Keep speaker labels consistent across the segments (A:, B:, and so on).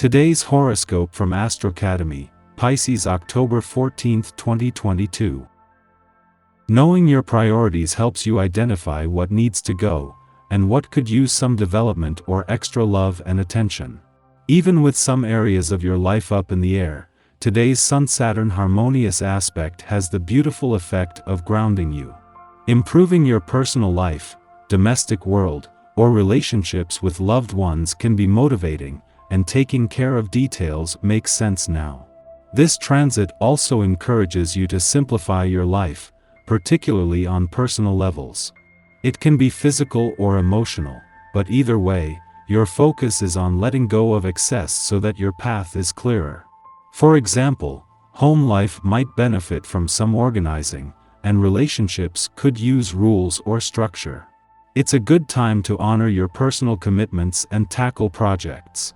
A: Today's horoscope from Astrocademy, Pisces, October 14, 2022. Knowing your priorities helps you identify what needs to go, and what could use some development or extra love and attention. Even with some areas of your life up in the air, today's Sun-Saturn harmonious aspect has the beautiful effect of grounding you. Improving your personal life, domestic world, or relationships with loved ones can be motivating, and taking care of details makes sense now. This transit also encourages you to simplify your life, particularly on personal levels. It can be physical or emotional, but either way, your focus is on letting go of excess so that your path is clearer. For example, home life might benefit from some organizing, and relationships could use rules or structure. It's a good time to honor your personal commitments and tackle projects.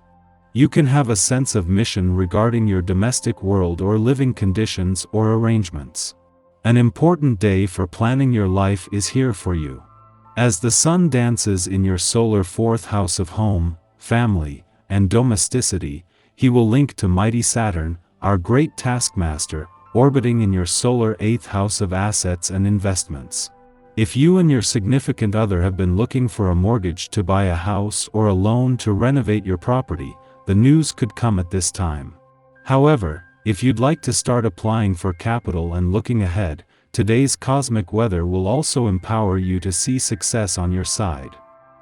A: You can have a sense of mission regarding your domestic world or living conditions or arrangements. An important day for planning your life is here for you. As the Sun dances in your solar fourth house of home, family, and domesticity, he will link to mighty Saturn, our great taskmaster, orbiting in your solar eighth house of assets and investments. If you and your significant other have been looking for a mortgage to buy a house or a loan to renovate your property, the news could come at this time. However, if you'd like to start applying for capital and looking ahead, today's cosmic weather will also empower you to see success on your side.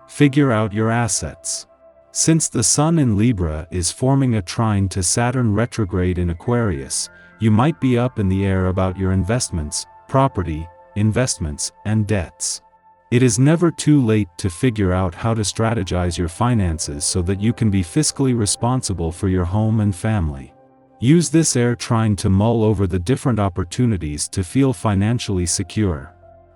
A: Figure out your assets. Since the Sun in Libra is forming a trine to Saturn retrograde in Aquarius, you might be up in the air about your investments, property, investments, and debts. It is never too late to figure out how to strategize your finances so that you can be fiscally responsible for your home and family. Use this air trine to mull over the different opportunities to feel financially secure.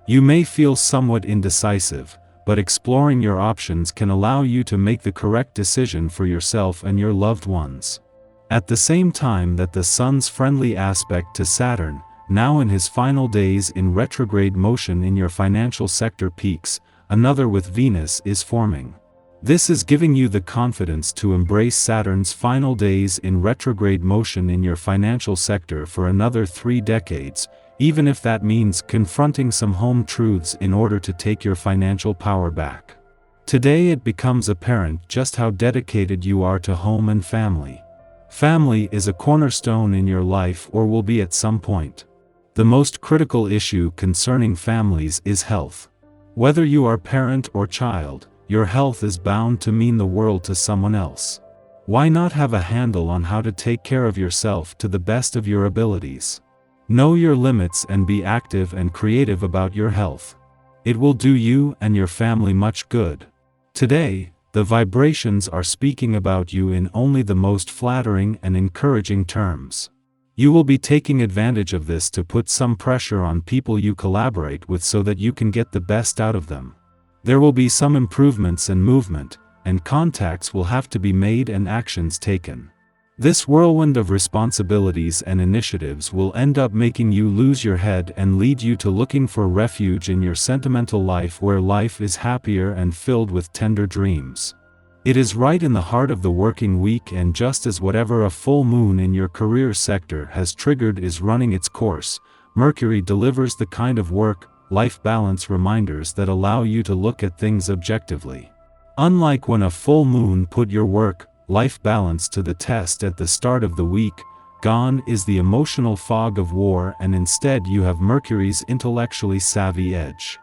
A: You may feel somewhat indecisive, but exploring your options can allow you to make the correct decision for yourself and your loved ones. At the same time that the Sun's friendly aspect to Saturn, now in his final days in retrograde motion in your financial sector peaks, another with Venus is forming. This is giving you the confidence to embrace Saturn's final days in retrograde motion in your financial sector for another 3 decades, even if that means confronting some home truths in order to take your financial power back. Today it becomes apparent just how dedicated you are to home and family. Family is a cornerstone in your life or will be at some point. The most critical issue concerning families is health. Whether you are parent or child, your health is bound to mean the world to someone else. Why not have a handle on how to take care of yourself to the best of your abilities? Know your limits and be active and creative about your health. It will do you and your family much good. Today, the vibrations are speaking about you in only the most flattering and encouraging terms. You will be taking advantage of this to put some pressure on people you collaborate with so that you can get the best out of them. There will be some improvements and movement, and contacts will have to be made and actions taken. This whirlwind of responsibilities and initiatives will end up making you lose your head and lead you to looking for refuge in your sentimental life where life is happier and filled with tender dreams. It is right in the heart of the working week, and just as whatever a full moon in your career sector has triggered is running its course, Mercury delivers the kind of work-life balance reminders that allow you to look at things objectively. Unlike when a full moon put your work-life balance to the test at the start of the week, gone is the emotional fog of war, and instead you have Mercury's intellectually savvy edge.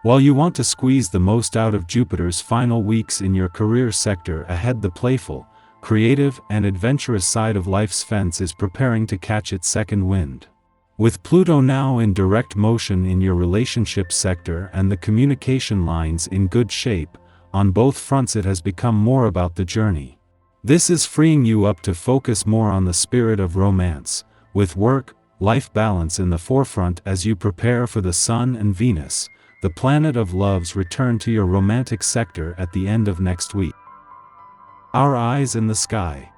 A: While you want to squeeze the most out of Jupiter's final weeks in your career sector ahead, the playful, creative, and adventurous side of life's fence is preparing to catch its second wind. With Pluto now in direct motion in your relationship sector and the communication lines in good shape, on both fronts it has become more about the journey. This is freeing you up to focus more on the spirit of romance, with work-life balance in the forefront as you prepare for the Sun and Venus, the planet of love's return to your romantic sector at the end of next week. Our eyes in the sky.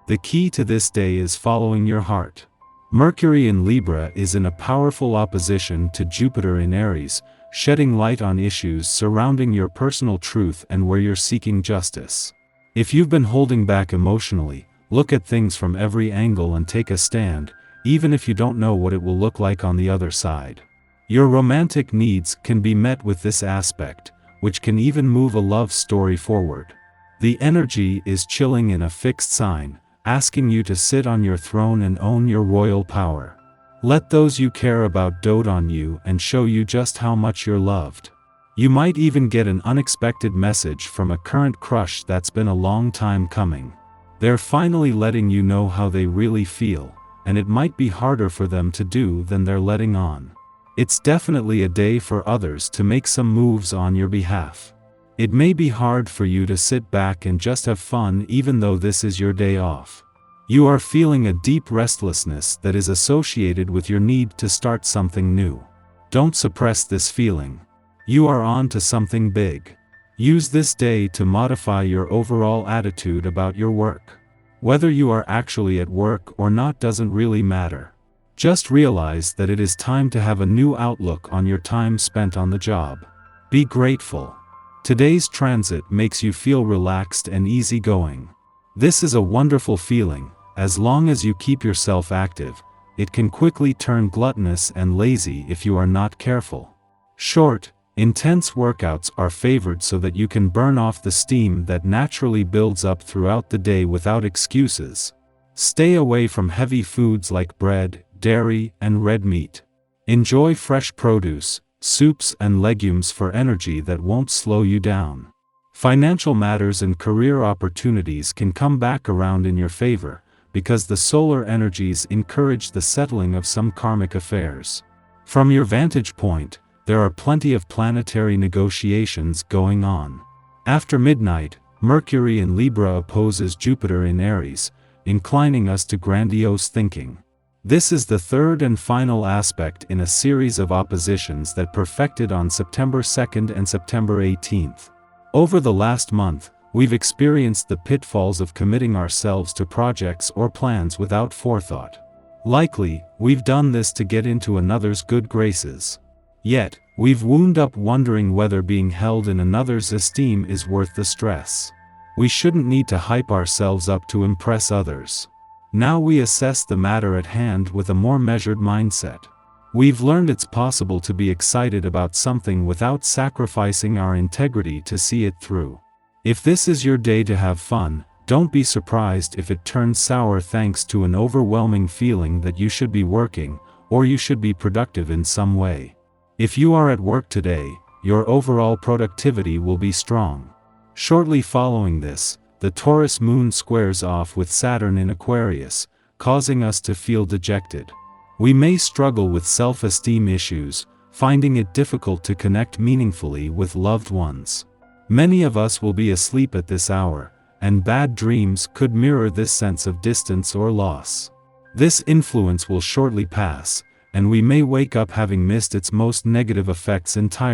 A: The key to this day is following your heart. Mercury in Libra is in a powerful opposition to Jupiter in Aries, shedding light on issues surrounding your personal truth and where you're seeking justice. If you've been holding back emotionally, look at things from every angle and take a stand, even if you don't know what it will look like on the other side. Your romantic needs can be met with this aspect, which can even move a love story forward. The energy is chilling in a fixed sign, asking you to sit on your throne and own your royal power. Let those you care about dote on you and show you just how much you're loved. You might even get an unexpected message from a current crush that's been a long time coming. They're finally letting you know how they really feel, and it might be harder for them to do than they're letting on. It's definitely a day for others to make some moves on your behalf. It may be hard for you to sit back and just have fun even though this is your day off. You are feeling a deep restlessness that is associated with your need to start something new. Don't suppress this feeling. You are on to something big. Use this day to modify your overall attitude about your work. Whether you are actually at work or not doesn't really matter. Just realize that it is time to have a new outlook on your time spent on the job. Be grateful. Today's transit makes you feel relaxed and easygoing. This is a wonderful feeling. As long as you keep yourself active, it can quickly turn gluttonous and lazy if you are not careful. Short, intense workouts are favored so that you can burn off the steam that naturally builds up throughout the day without excuses. Stay away from heavy foods like bread, dairy, and red meat. Enjoy fresh produce, soups and legumes for energy that won't slow you down. Financial matters and career opportunities can come back around in your favor, because the solar energies encourage the settling of some karmic affairs. From your vantage point, there are plenty of planetary negotiations going on. After midnight, Mercury in Libra opposes Jupiter in Aries, inclining us to grandiose thinking. This is the third and final aspect in a series of oppositions that perfected on September 2nd and September 18th. Over the last month, we've experienced the pitfalls of committing ourselves to projects or plans without forethought. Likely, we've done this to get into another's good graces. Yet, we've wound up wondering whether being held in another's esteem is worth the stress. We shouldn't need to hype ourselves up to impress others. Now we assess the matter at hand with a more measured mindset. We've learned it's possible to be excited about something without sacrificing our integrity to see it through. If this is your day to have fun, don't be surprised if it turns sour thanks to an overwhelming feeling that you should be working, or you should be productive in some way. If you are at work today, your overall productivity will be strong. Shortly following this, the Taurus moon squares off with Saturn in Aquarius, causing us to feel dejected. We may struggle with self-esteem issues, finding it difficult to connect meaningfully with loved ones. Many of us will be asleep at this hour, and bad dreams could mirror this sense of distance or loss. This influence will shortly pass, and we may wake up having missed its most negative effects entirely.